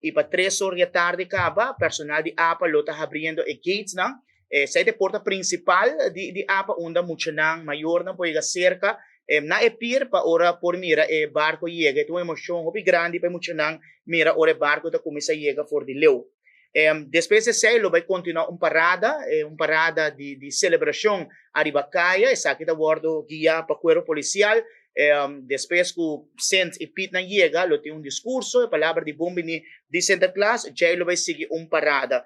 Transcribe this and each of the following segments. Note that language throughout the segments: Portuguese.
e para 3 horas da tarde acaba, personal de APA lo está abrindo e gates não. Sa ite porta principal di APA unda mucho nang mayor na poiga cerca na epir pa ora por mira barco llega tu emoção hopi grande pa mucho nang mira ora barco ta começa llega for di leu. Depois de sei lo vai continuar parada de celebração arribacaia, essa aqui da bordo guia para cuero policial. Depois que o Saint e Pete na llega, lo tem discurso, a palavra de bombini de Santa Claus, já lo vai seguir parada.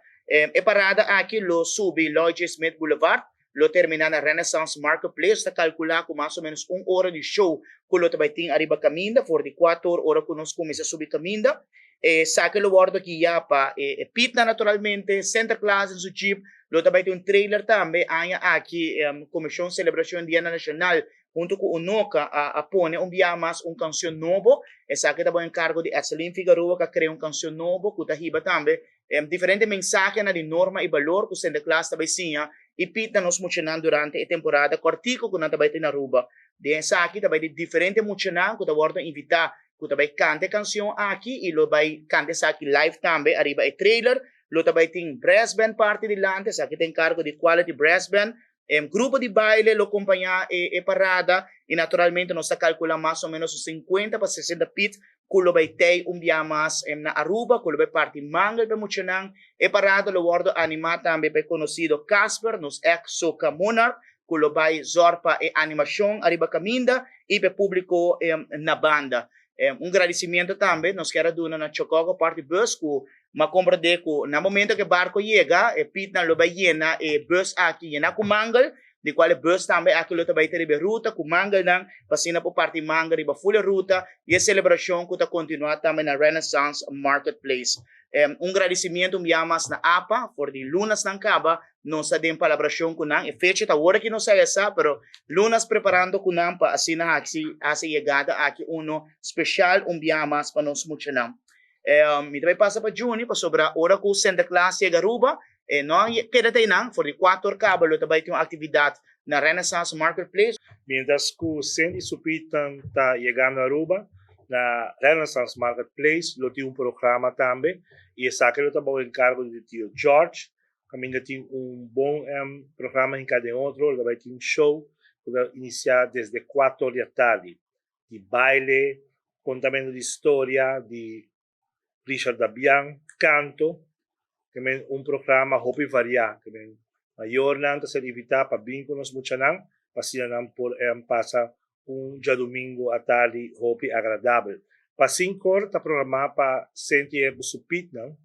Parada aqui lo subi Lloyd Smith Boulevard, lo termina na Renaissance Marketplace, está calcular com mais ou menos 1 hora de show, que lo vai ter arriba caminda, for de 4 horas que nós começa a subir caminda. Saque lo bordo aqui já para Pitna naturalmente, Santa Claus em seu jeep, lo também tem trailer também, aqui Comissão de Celebração Indiana Nacional, junto com o NOCA, a pone dia mais canção novo, saque também encargo de Ethelyn Figueroa, que cria canção novo, que está riba também, diferente mensagem de norma e valor que o Santa Claus também tinha, e Pitna nos mencionando durante a temporada, cortico que nós também tem na Aruba. De saque também de diferente mencionando, que está invitar que também cante canção aqui e lo vai cante aqui live também arriba e trailer lo também tem brass band party dilante aqui tem cargo de quality brass band grupo de baile lo acompanha parada e naturalmente nós calculamos mais ou menos 50 para 60 pits que lo vai ter dia mais na Aruba que lo vai party mangal para mencionar parada lo guardo animar também para conhecido Casper nos ex Soca Monarch que lo vai zorpa animação arriba caminda e para público na banda. Agradecimento também, nós queremos dar na Chococo parte bus, mas compreender que no momento que o barco chega, Pitna lo vai llena, bus aqui llena com mangal, de qual bus também aqui lo vai ter ruta com mangal não, passando por parte mangal, riba full ruta, e a celebração que está continuando também na Renaissance Marketplace. Agradecimento mais na APA, por de lunas não acaba, nós temos palabração com nang, e fecha tá hora que não sai essa, pero lunas preparando com nang para assim na a chegada aqui especial mais para nós muito não. Me também passa para Juni para sobre a hora que o Santa Claus chega Aruba, não queda tem nang, por de 4 cabos, também tem uma atividade na Renaissance Marketplace. Mientras que o Sandy e Supitan está chegando a Aruba, na Renaissance Marketplace, lo tem programa também, e essa que lo está em cargo do tio George. Também tem bom programa em cada outro, vai ter show que vai iniciar desde 4 da tarde, de baile, contamento de história, de Richard Dabian, canto, também programa hopi variar, também maior nanta ser invitar para vir com nós muito não, para se não por passar dia domingo à tarde hopi agradável. Para 5 horas está programado para sentir supit não.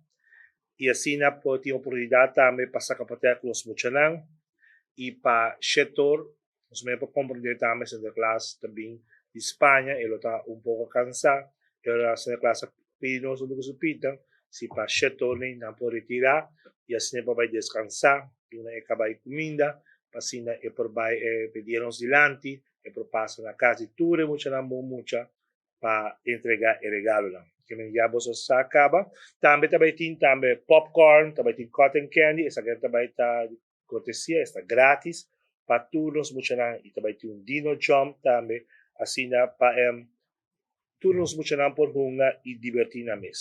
E assim pode ter oportunidade também para sacar para os muchanan e para setor, nós mesmo compreender também Santa Claus também de Espanha, ele está pouco cansado, ele Santa Claus pediu nós do supita, se para setor nem não pode retirar e assim vai descansar, e uma acaba de comida, assim é por vai pedir nos dilante, é por passar na casa de tudo, muchanan mucha para entregar o regalo lá. Que me diabo sa acaba. Também tem também popcorn, também tem cotton candy, essa que também está de cortesia, está grátis para todos os muchanan e também tem dino jump também, assim para todos os muchanan por hunga e divertir na mesa.